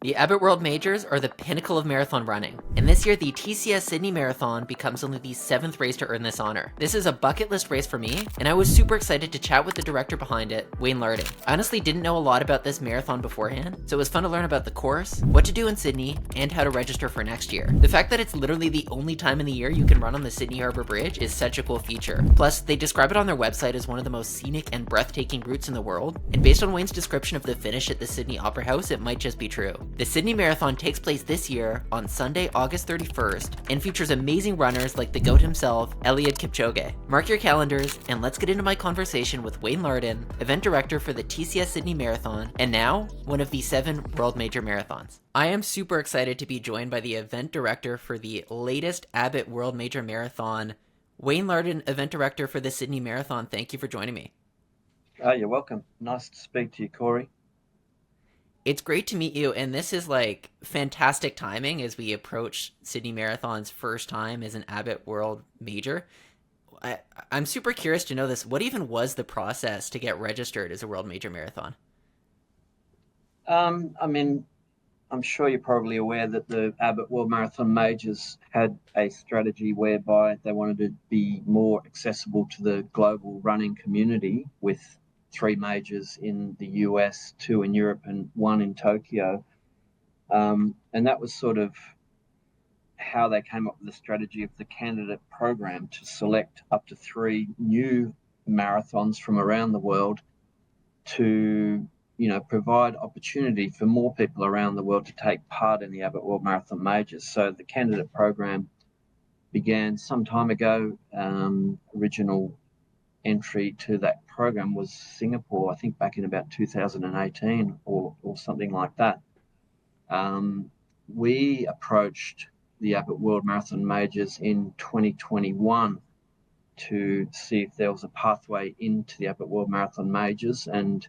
The Abbott World Majors are the pinnacle of marathon running, and this year the TCS Sydney Marathon becomes only the 7th race to earn this honor. This is a bucket list race for me, and I was super excited to chat with the director behind it, Wayne Larden. I honestly didn't know a lot about this marathon beforehand, so it was fun to learn about the course, what to do in Sydney, and how to register for next year. The fact that it's literally the only time in the year you can run on the Sydney Harbour Bridge is such a cool feature. Plus, they describe it on their website as one of the most scenic and breathtaking routes in the world, and based on Wayne's description of the finish at the Sydney Opera House, it might just be true. The Sydney Marathon takes place this year on Sunday, August 31st, and features amazing runners like the GOAT himself, Elliott Kipchoge. Mark your calendars, and let's get into my conversation with Wayne Larden, event director for the TCS Sydney Marathon, and now one of the 7 World Major Marathons. I am super excited to be joined by the event director for the latest Abbott World Major Marathon, Wayne Larden, event director for the Sydney Marathon. Thank you for joining me. Oh, you're welcome. Nice to speak to you, Corey. It's great to meet you, and this is like fantastic timing as we approach Sydney Marathon's first time as an Abbott World Major. I'm super curious to know this. What even was the process to get registered as a World Major Marathon? I mean, I'm sure you're probably aware that the Abbott World Marathon Majors had a strategy whereby they wanted to be more accessible to the global running community with 3 majors in the US, 2 in Europe, and 1 in Tokyo. And that was sort of how they came up with the strategy of the candidate program to select up to 3 new marathons from around the world to provide opportunity for more people around the world to take part in the Abbott World Marathon Majors. So the candidate program began some time ago. Original entry to that program was Singapore, I think back in about 2018 or something like that. We approached the Abbott World Marathon Majors in 2021 to see if there was a pathway into the Abbott World Marathon Majors, and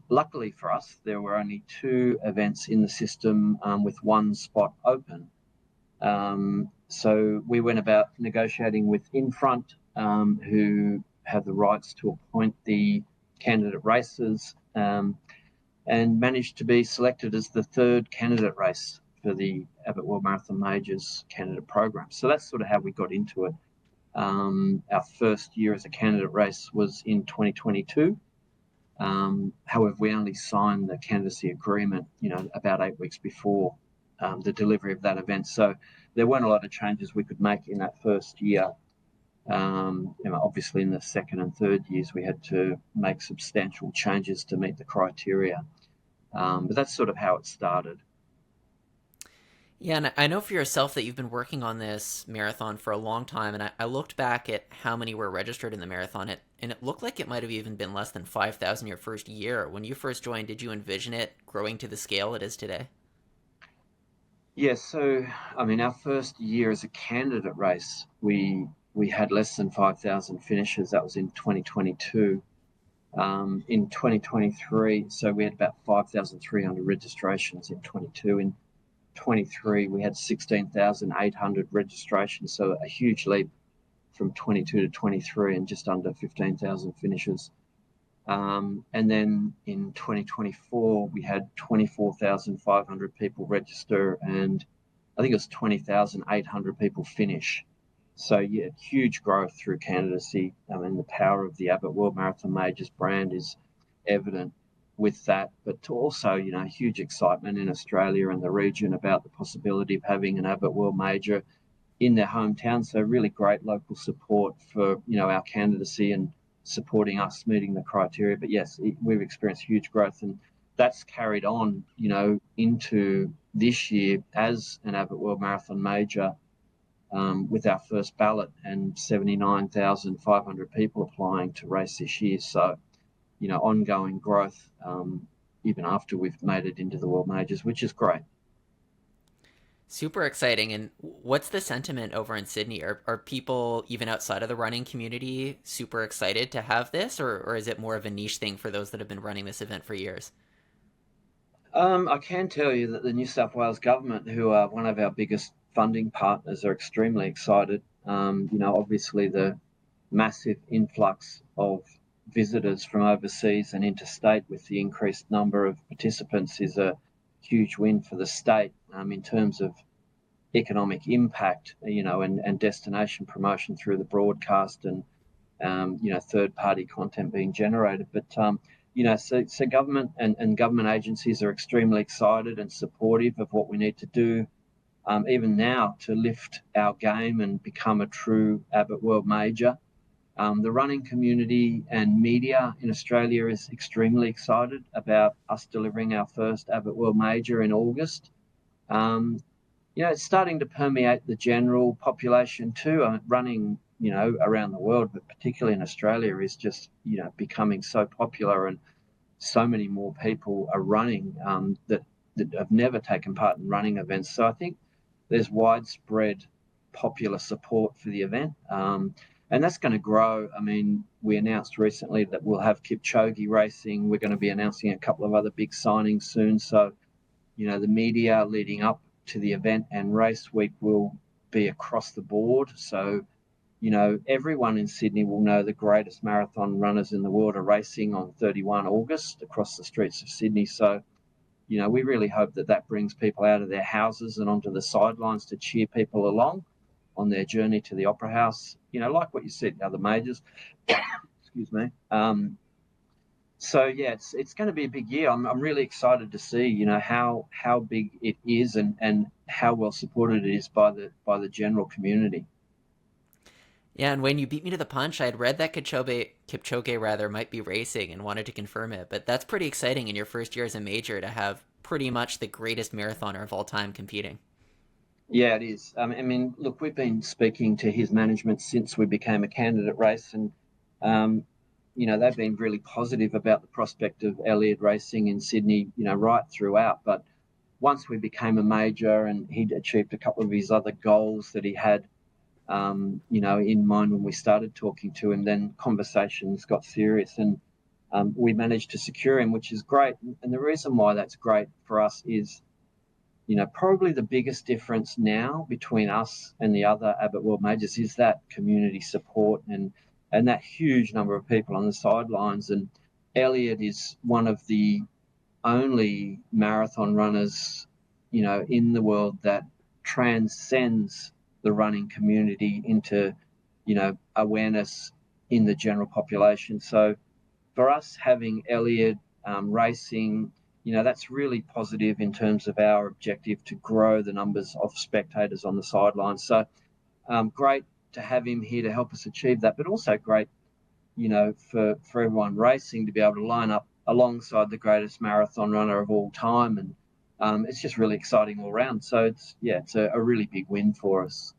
luckily for us, there were only 2 events in the system with 1 spot open. So we went about negotiating with Infront, who have the rights to appoint the candidate races, and managed to be selected as the 3rd candidate race for the Abbott World Marathon Majors candidate program. So that's sort of how we got into it. Our first year as a candidate race was in 2022. However, we only signed the candidacy agreement, about 8 weeks before the delivery of that event. So there weren't a lot of changes we could make in that first year. Obviously, in the second and third years, we had to make substantial changes to meet the criteria. But that's sort of how it started. Yeah, and I know for yourself that you've been working on this marathon for a long time, and I looked back at how many were registered in the marathon, and it looked like it might have even been less than 5,000 your first year. When you first joined, did you envision it growing to the scale it is today? Yes, so our first year as a candidate race, we had less than 5,000 finishes. That was in 2022. In 2023, so we had about 5,300 registrations in 22. In 23, we had 16,800 registrations, so a huge leap from 22 to 23 and just under 15,000 finishes. And then in 2024, we had 24,500 people register, and I think it was 20,800 people finish. So yeah, huge growth through candidacy. The power of the Abbott World Marathon Majors brand is evident with that, but also, huge excitement in Australia and the region about the possibility of having an Abbott World Major in their hometown. So really great local support for, our candidacy and supporting us meeting the criteria. But yes, we've experienced huge growth, and that's carried on, into this year as an Abbott World Marathon Major, with our first ballot and 79,500 people applying to race this year. So, ongoing growth, even after we've made it into the World Majors, which is great. Super exciting. And what's the sentiment over in Sydney? Are people, even outside of the running community, super excited to have this, or is it more of a niche thing for those that have been running this event for years? I can tell you that the New South Wales government, who are one of our biggest funding partners, are extremely excited. Obviously the massive influx of visitors from overseas and interstate with the increased number of participants is huge win for the state in terms of economic impact, and destination promotion through the broadcast and third-party content being generated. But so government and government agencies are extremely excited and supportive of what we need to do, even now, to lift our game and become a true Abbott World Major. The running community and media in Australia is extremely excited about us delivering our first Abbott World Major in August. It's starting to permeate the general population too. Running, around the world, but particularly in Australia, is just, becoming so popular, and so many more people are running that have never taken part in running events. So I think there's widespread popular support for the event. And that's going to grow. I mean, we announced recently that we'll have Kipchoge racing. We're going to be announcing a couple of other big signings soon. So, the media leading up to the event and race week will be across the board. So, everyone in Sydney will know the greatest marathon runners in the world are racing on 31 August across the streets of Sydney. So, we really hope that brings people out of their houses and onto the sidelines to cheer people along on their journey to the Opera House, like what you said, the other majors. Excuse me. So yeah, it's going to be a big year. I'm really excited to see, how big it is and how well supported it is by the general community. Yeah, and Wayne, you beat me to the punch. I had read that Kipchoge might be racing and wanted to confirm it, but that's pretty exciting in your first year as a major to have pretty much the greatest marathoner of all time competing. Yeah, it is. I mean, look, we've been speaking to his management since we became a candidate race, and they've been really positive about the prospect of Elliott racing in Sydney, right throughout. But once we became a major and he'd achieved a couple of his other goals that he had, in mind when we started talking to him, then conversations got serious, and we managed to secure him, which is great. And the reason why that's great for us is, probably the biggest difference now between us and the other Abbott World Majors is that community support and that huge number of people on the sidelines. And Elliott is one of the only marathon runners, in the world that transcends the running community into, awareness in the general population. So for us, having Elliott racing, that's really positive in terms of our objective to grow the numbers of spectators on the sidelines. So great to have him here to help us achieve that, but also great, for everyone racing to be able to line up alongside the greatest marathon runner of all time. And it's just really exciting all around. So it's a really big win for us.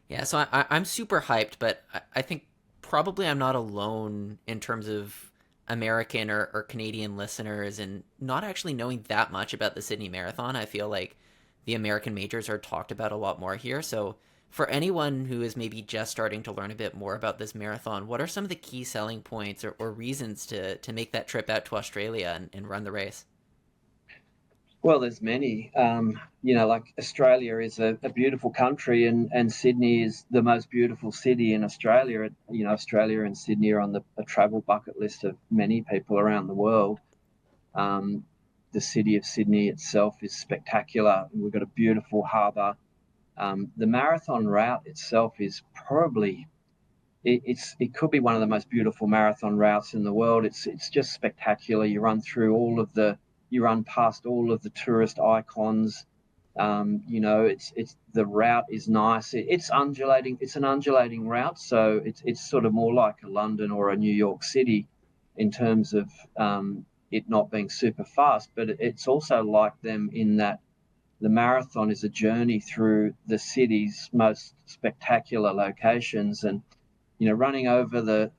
Yeah, so I'm super hyped, but I think probably I'm not alone in terms of American or Canadian listeners and not actually knowing that much about the Sydney Marathon. I feel like the American majors are talked about a lot more here. So for anyone who is maybe just starting to learn a bit more about this marathon, what are some of the key selling points or reasons to make that trip out to Australia and run the race? Well, there's many. Like Australia is a beautiful country, and Sydney is the most beautiful city in Australia. Australia and Sydney are on a travel bucket list of many people around the world. The city of Sydney itself is spectacular. We've got a beautiful harbour. The marathon route itself is probably it could be one of the most beautiful marathon routes in the world. It's just spectacular. You run past all of the tourist icons. It's the route is nice. It's undulating. It's an undulating route, so it's sort of more like a London or a New York City in terms of it not being super fast. But it's also like them in that the marathon is a journey through the city's most spectacular locations, and running over the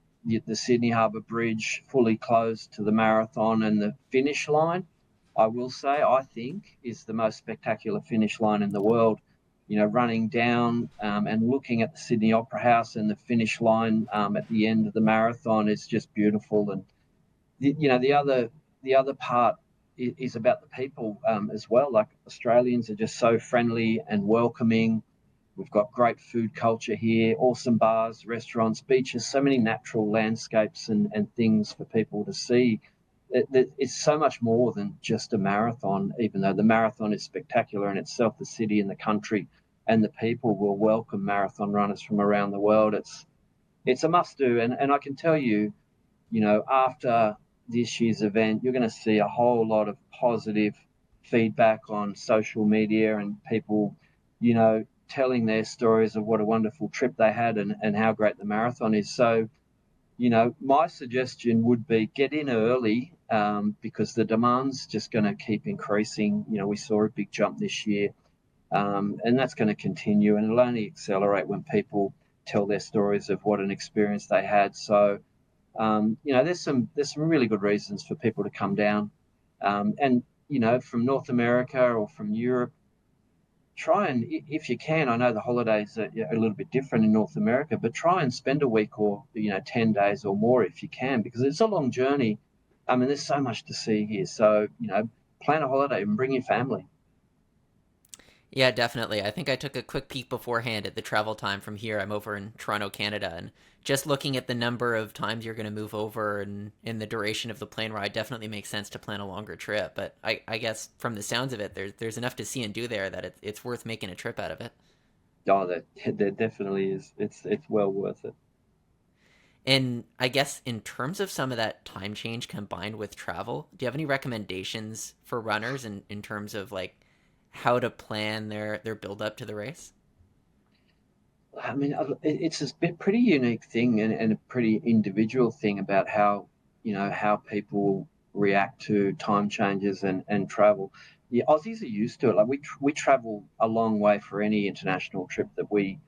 Sydney Harbour Bridge fully closed to the marathon and the finish line, I will say, I think, is the most spectacular finish line in the world. Running down and looking at the Sydney Opera House and the finish line at the end of the marathon is just beautiful. And the other part is about the people as well. Like, Australians are just so friendly and welcoming. We've got great food culture here, awesome bars, restaurants, beaches, so many natural landscapes and things for people to see. it's so much more than just a marathon, even though the marathon is spectacular in itself. The city and the country and the people will welcome marathon runners from around the world. It's a must do. And I can tell you, after this year's event, you're going to see a whole lot of positive feedback on social media and people, telling their stories of what a wonderful trip they had and how great the marathon is. So, my suggestion would be get in early, because the demand's just going to keep increasing. We saw a big jump this year, and that's going to continue, and it'll only accelerate when people tell their stories of what an experience they had. So, there's some really good reasons for people to come down, and from North America or from Europe, try and, if you can, I know the holidays are a little bit different in North America, but try and spend a week or 10 days or more if you can, because it's a long journey. I mean, there's so much to see here. So plan a holiday and bring your family. Yeah, definitely. I think I took a quick peek beforehand at the travel time from here. I'm over in Toronto, Canada, and just looking at the number of times you're going to move over and in the duration of the plane ride definitely makes sense to plan a longer trip. But I guess from the sounds of it, there's enough to see and do there that it's worth making a trip out of it. Oh, there definitely is. It's well worth it. And I guess in terms of some of that time change combined with travel, do you have any recommendations for runners in terms of like how to plan their build up to the race? I mean, it's a pretty unique thing and a pretty individual thing about how people react to time changes and travel. Yeah, Aussies are used to it. Like we travel a long way for any international trip that we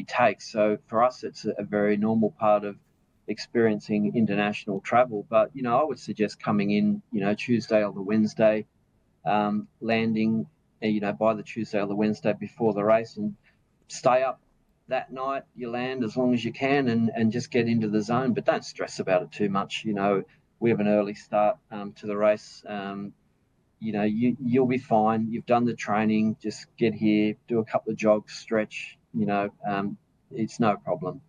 take. So for us, it's a very normal part of experiencing international travel. But I would suggest coming in, Tuesday or the Wednesday, landing, by the Tuesday or the Wednesday before the race, and stay up that night. You land as long as you can and just get into the zone, but don't stress about it too much. We have an early start to the race. You'll be fine. You've done the training. Just get here, do a couple of jogs, stretch. It's no problem.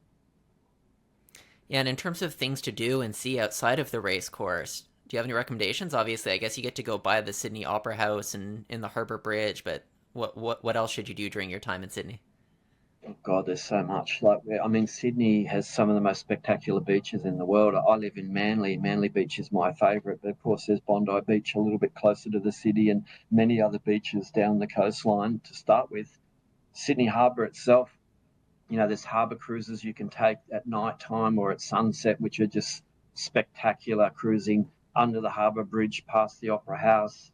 Yeah, and in terms of things to do and see outside of the race course, do you have any recommendations? Obviously, I guess you get to go by the Sydney Opera House and in the Harbour Bridge, but what else should you do during your time in Sydney? Oh God, there's so much. Like, I mean, Sydney has some of the most spectacular beaches in the world. I live in Manly. Manly Beach is my favourite, but of course, there's Bondi Beach a little bit closer to the city, and many other beaches down the coastline to start with. Sydney Harbour itself, there's harbour cruises you can take at night time or at sunset, which are just spectacular, cruising under the harbour bridge past the Opera House.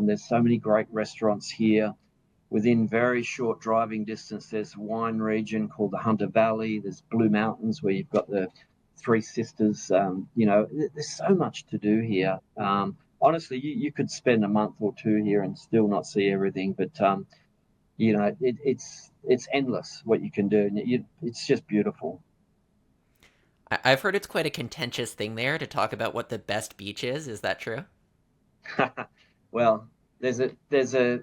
There's so many great restaurants here. Within very short driving distance, there's a wine region called the Hunter Valley. There's Blue Mountains, where you've got the Three Sisters. There's so much to do here. Honestly, you could spend a month or two here and still not see everything. But it's endless what you can do, and it's just beautiful. I've heard it's quite a contentious thing there to talk about what the best beach is. Is that true? Well, there's a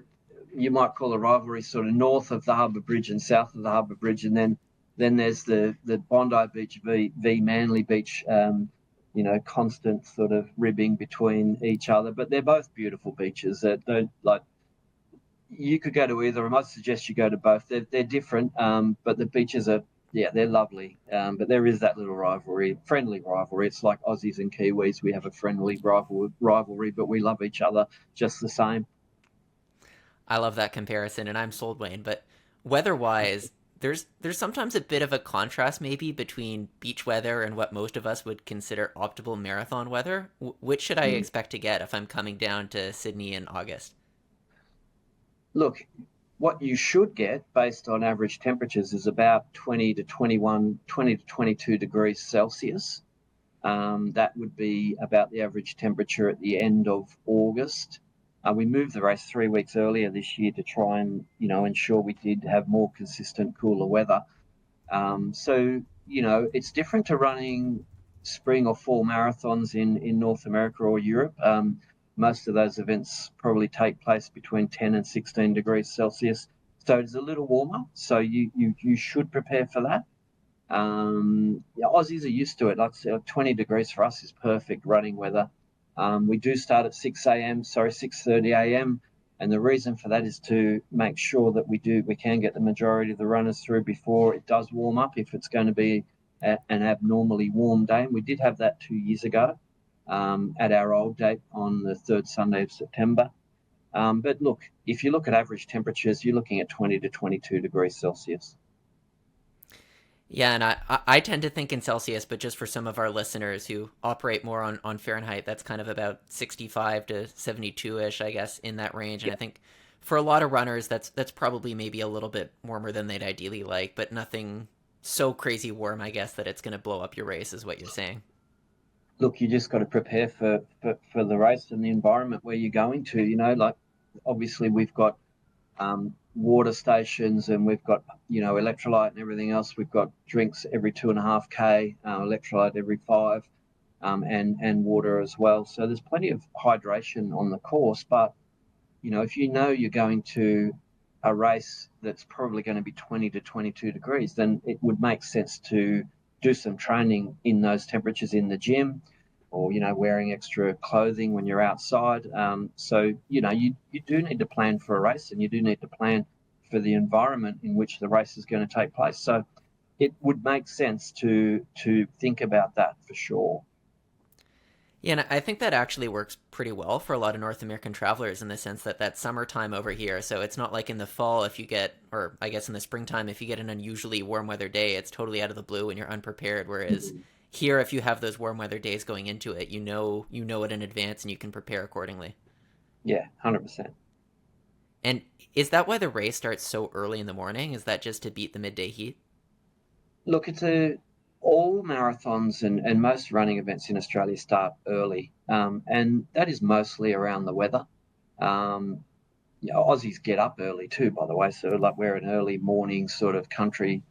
you might call a rivalry sort of north of the Harbour Bridge and south of the Harbour Bridge, and then there's the Bondi Beach v Manly Beach. Constant sort of ribbing between each other, but they're both beautiful beaches that don't like. You could go to either. I might suggest you go to both. They're different, but the beaches are, yeah, they're lovely. But there is that little rivalry, friendly rivalry. It's like Aussies and Kiwis. We have a friendly rivalry, but we love each other just the same. I love that comparison, and I'm sold, Wayne. But weather-wise, there's sometimes a bit of a contrast maybe between beach weather and what most of us would consider optimal marathon weather. Which should I Mm. expect to get if I'm coming down to Sydney in August? Look, what you should get based on average temperatures is about 20 to 21, 20 to 22 degrees Celsius. That would be about the average temperature at the end of August. We moved the race 3 weeks earlier this year to try and ensure we did have more consistent cooler weather. So it's different to running spring or fall marathons in North America or Europe. Most of those events probably take place between 10 and 16 degrees Celsius. So it's a little warmer. So you should prepare for that. Yeah, Aussies are used to it. Like I said, 20 degrees for us is perfect running weather. We do start at 6:30 a.m. And the reason for that is to make sure that we can get the majority of the runners through before it does warm up, if it's going to be an abnormally warm day. And we did have that 2 years ago at our old date on the third Sunday of September. But look, if you look at average temperatures, you're looking at 20 to 22 degrees Celsius. Yeah, and I tend to think in Celsius, but just for some of our listeners who operate more on Fahrenheit, that's kind of about 65 to 72-ish, I guess, in that range. And Yeah. I think for a lot of runners, that's probably maybe a little bit warmer than they'd ideally like, but nothing so crazy warm, I guess, that it's going to blow up your race, is what you're saying. Look, you just got to prepare for the race and the environment where you're going to. Like obviously we've got water stations, and we've got electrolyte and everything else. We've got drinks every 2.5 k, electrolyte every 5, and water as well. So there's plenty of hydration on the course. But if you're going to a race that's probably going to be 20 to 22 degrees, then it would make sense to do some training in those temperatures in the gym, or wearing extra clothing when you're outside. So you do need to plan for a race, and you do need to plan for the environment in which the race is going to take place. So it would make sense to think about that for sure. Yeah, and I think that actually works pretty well for a lot of North American travelers in the sense that that's summertime over here. So it's not like in the fall if you get, or I guess in the springtime, if you get an unusually warm weather day, it's totally out of the blue and you're unprepared. Whereas here, if you have those warm weather days going into it, you know it in advance and you can prepare accordingly. Yeah, 100%. And is that why the race starts so early in the morning? Is that just to beat the midday heat? Look, all marathons and most running events in Australia start early, and that is mostly around the weather. Um, Aussies get up early too, by the way. So like we're an early morning sort of country,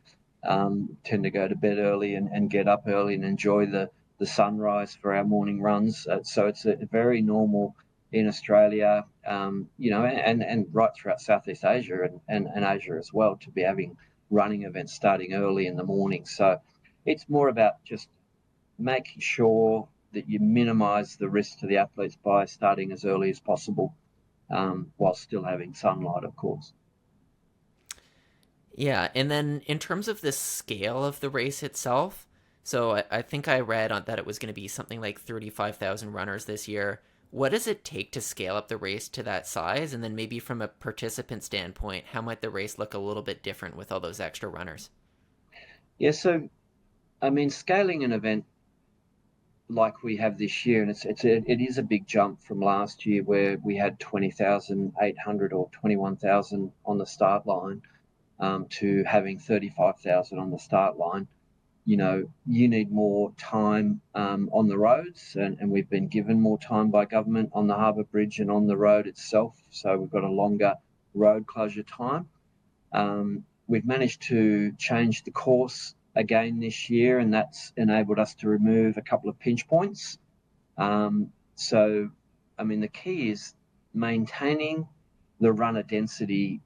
tend to go to bed early and get up early and enjoy the sunrise for our morning runs. So it's a very normal in Australia, and right throughout Southeast Asia and Asia as well, to be having running events starting early in the morning. So it's more about just making sure that you minimise the risk to the athletes by starting as early as possible, while still having sunlight, of course. Yeah, and then in terms of the scale of the race itself, so I think I read that it was going to be something like 35,000 runners this year. What does it take to scale up the race to that size? And then maybe from a participant standpoint, how might the race look a little bit different with all those extra runners? Yeah, so I mean, scaling an event like we have this year, and it is a big jump from last year where we had 20,800 or 21,000 on the start line, to having 35,000 on the start line. You need more time on the roads, and we've been given more time by government on the Harbour Bridge and on the road itself. So we've got a longer road closure time. We've managed to change the course again this year, and that's enabled us to remove a couple of pinch points. So, I mean, the key is maintaining the runner density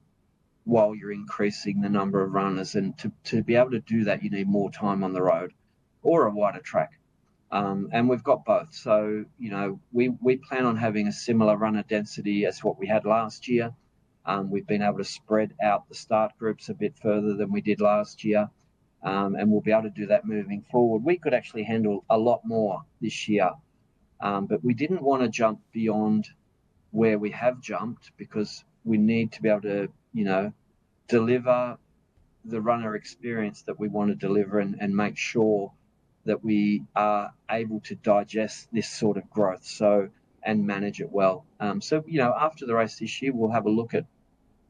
while you're increasing the number of runners. And to be able to do that, you need more time on the road or a wider track. And we've got both. So, we plan on having a similar runner density as what we had last year. We've been able to spread out the start groups a bit further than we did last year. And we'll be able to do that moving forward. We could actually handle a lot more this year, but we didn't want to jump beyond where we have jumped, because we need to be able to, deliver the runner experience that we want to deliver, and make sure that we are able to digest this sort of growth, and manage it well. So, after the race this year, we'll have a look at,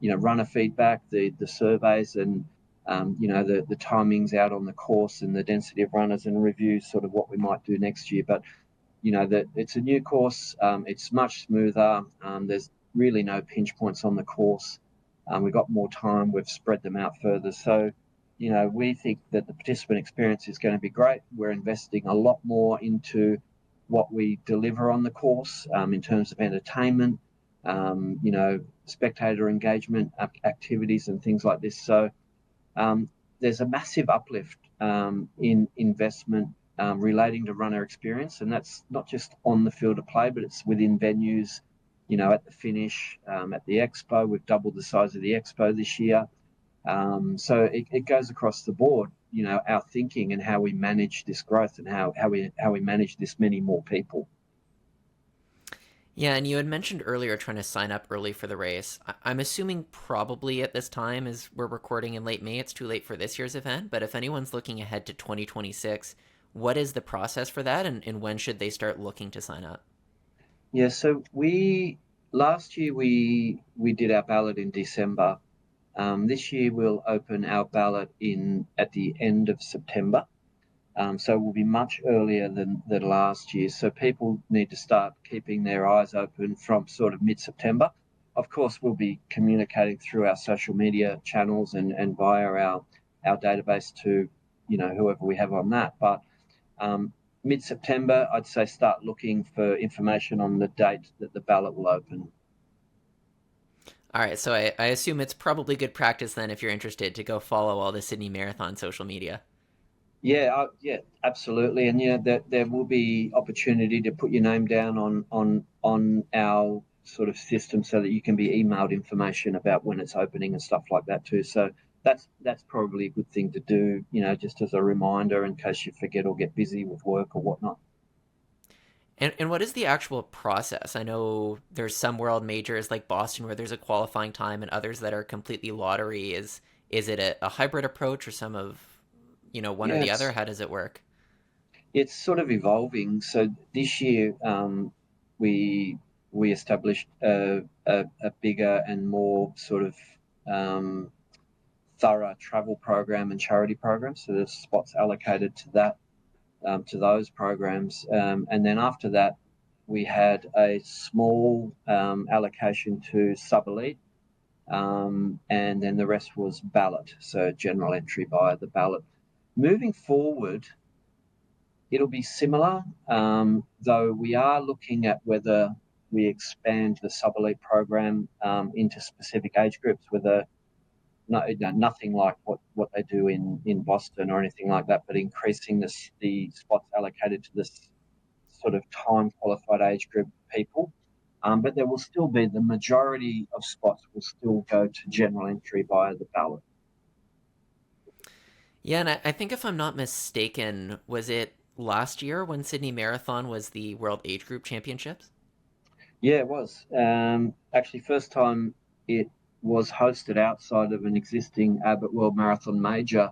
runner feedback, the surveys, and the timings out on the course and the density of runners, and review sort of what we might do next year. But that it's a new course. It's much smoother. There's really no pinch points on the course. We've got more time. We've spread them out further. So, we think that the participant experience is going to be great. We're investing a lot more into what we deliver on the course, in terms of entertainment, spectator engagement activities and things like this. So, there's a massive uplift in investment relating to runner experience, and that's not just on the field of play, but it's within venues. At the finish, at the expo, we've doubled the size of the expo this year. So it goes across the board. Our thinking and how we manage this growth and how we manage this many more people. Yeah, and you had mentioned earlier trying to sign up early for the race. I'm assuming probably at this time, as we're recording in late May, it's too late for this year's event. But if anyone's looking ahead to 2026, what is the process for that, and when should they start looking to sign up? Yeah, so we last year we did our ballot in December. This year we'll open our ballot in at the end of September. So we'll be much earlier than last year. So people need to start keeping their eyes open from sort of mid-September. Of course, we'll be communicating through our social media channels and via our database to whoever we have on that. But mid-September, I'd say start looking for information on the date that the ballot will open. All right, so I assume it's probably good practice then if you're interested to go follow all the Sydney Marathon social media. Yeah, absolutely, and there will be opportunity to put your name down on our sort of system so that you can be emailed information about when it's opening and stuff like that too. So that's probably a good thing to do, just as a reminder in case you forget or get busy with work or whatnot. And what is the actual process? I know there's some world majors like Boston where there's a qualifying time and others that are completely lottery. Is it a hybrid approach or some of, one or Yeah, the other? it's How does it work? it's sort of evolving. So this year, we we established a bigger and more sort of um, thorough travel program and charity program. So there's spots allocated to that, to those programs, and then after that, we had a small allocation to sub elite, and then the rest was ballot, so general entry via the ballot. Moving forward, it'll be similar, though we are looking at whether we expand the sub elite program into specific age groups, whether nothing like what they do in Boston or anything like that, but increasing the spots allocated to this sort of time qualified age group of people. But there will still be the majority of spots will still go to general entry via the ballot. Yeah, and I think if I'm not mistaken, was it last year when Sydney Marathon was the World Age Group Championships? Yeah, it was. Actually, first time it was hosted outside of an existing Abbott World Marathon Major,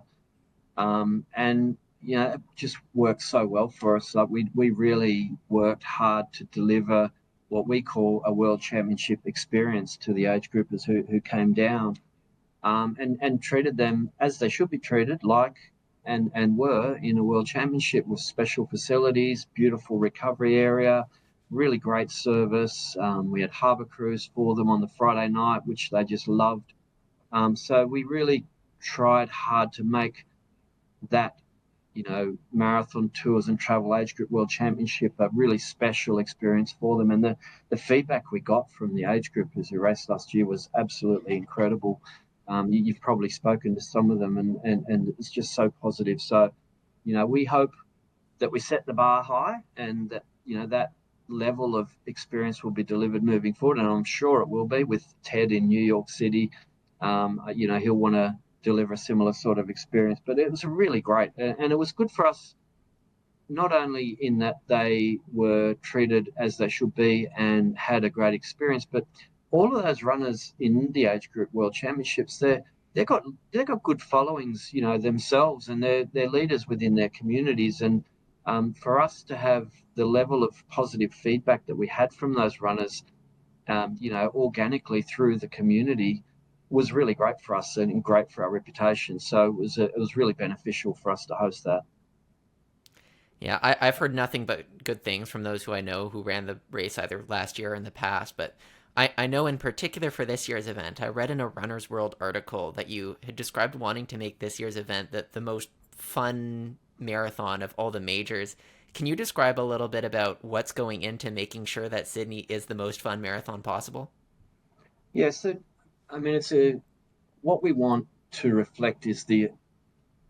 and it just worked so well for us. Like we really worked hard to deliver what we call a World Championship experience to the age groupers who came down, and treated them as they should be treated, like and were in a World Championship with special facilities, beautiful recovery area, really great service. We had harbour crews for them on the Friday night, which they just loved. So we really tried hard to make that marathon tours and travel age group world championship a really special experience for them. And the feedback we got from the age groupers who raced last year was absolutely incredible. You've probably spoken to some of them, and it's just so positive. So, we hope that we set the bar high and that, that level of experience will be delivered moving forward. And I'm sure it will be with Ted in New York City. He'll want to deliver a similar sort of experience. But it was really great. And it was good for us, not only in that they were treated as they should be and had a great experience, but all of those runners in the age group world championships, they've got good followings, themselves, and they're leaders within their communities. And for us to have the level of positive feedback that we had from those runners, organically through the community, was really great for us and great for our reputation. So it was really beneficial for us to host that. Yeah, I've heard nothing but good things from those who I know who ran the race either last year or in the past. But I know in particular for this year's event, I read in a Runner's World article that you had described wanting to make this year's event the most fun marathon of all the majors. Can you describe a little bit about what's going into making sure that Sydney is the most fun marathon possible? Yeah, so I mean, what we want to reflect is the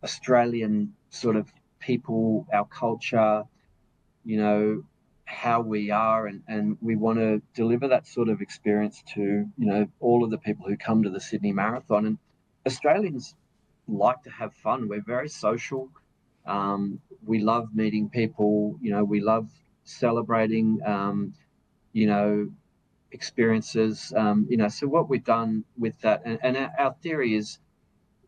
Australian sort of people, our culture, you know, how we are, and we want to deliver that sort of experience to, all of the people who come to the Sydney Marathon. And Australians like to have fun. We're very social. We love meeting people, we love celebrating, you know, experiences. So what we've done with that, and our theory is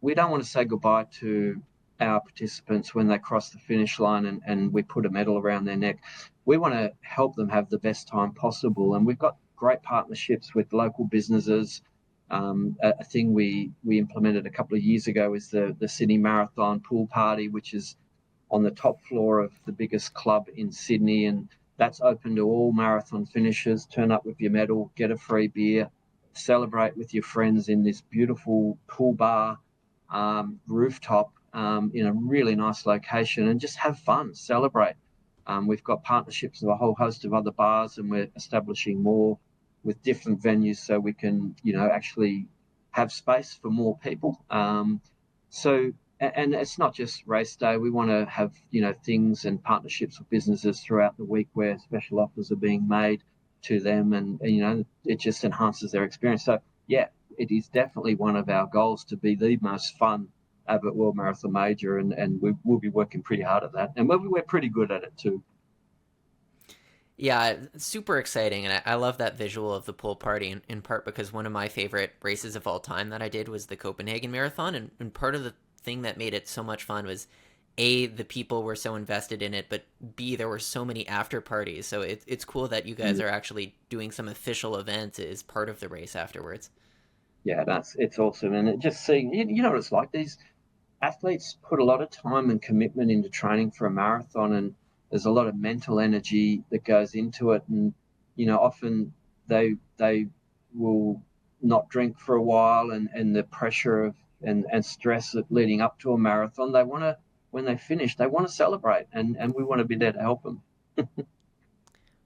we don't want to say goodbye to our participants when they cross the finish line and we put a medal around their neck. We want to help them have the best time possible. And we've got great partnerships with local businesses. A thing we implemented a couple of years ago is the Sydney Marathon pool party, which is on the top floor of the biggest club in Sydney. And that's open to all marathon finishers. Turn up with your medal, get a free beer, celebrate with your friends in this beautiful pool bar, rooftop, in a really nice location, and just have fun, celebrate. We've got partnerships with a whole host of other bars, and we're establishing more with different venues so we can, actually have space for more people. And it's not just race day. We want to have, things and partnerships with businesses throughout the week where special offers are being made to them, and it just enhances their experience. So, yeah, it is definitely one of our goals to be the most fun Abbott World Marathon Major, and we'll be working pretty hard at that. And we're pretty good at it too. Yeah, super exciting, and I love that visual of the pool party in part because one of my favorite races of all time that I did was the Copenhagen Marathon, and part of the thing that made it so much fun was A, the people were so invested in it, but B, there were so many after parties. So it's cool that you guys are actually doing some official events as part of the race afterwards. Yeah, it's awesome. And it just seeing, you know what it's like. These athletes put a lot of time and commitment into training for a marathon, and there's a lot of mental energy that goes into it. And often they will not drink for a while, and the pressure of and stress of leading up to a marathon, they want to, when they finish, they want to celebrate, and we want to be there to help them.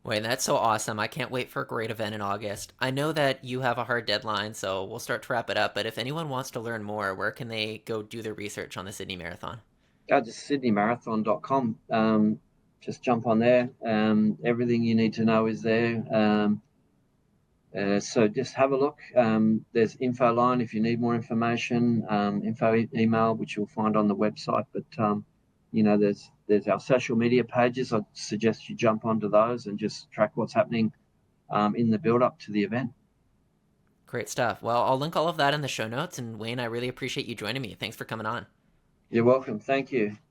Wait, that's so awesome. I can't wait for a great event in August. I know that you have a hard deadline, so we'll start to wrap it up. But if anyone wants to learn more, where can they go do their research on the Sydney Marathon? Go to sydneymarathon.com. Just jump on there. Everything you need to know is there. So just have a look. There's info line if you need more information, info email, which you'll find on the website. But there's our social media pages. I'd suggest you jump onto those and just track what's happening in the build up to the event. Great stuff. Well, I'll link all of that in the show notes. And Wayne, I really appreciate you joining me. Thanks for coming on. You're welcome. Thank you.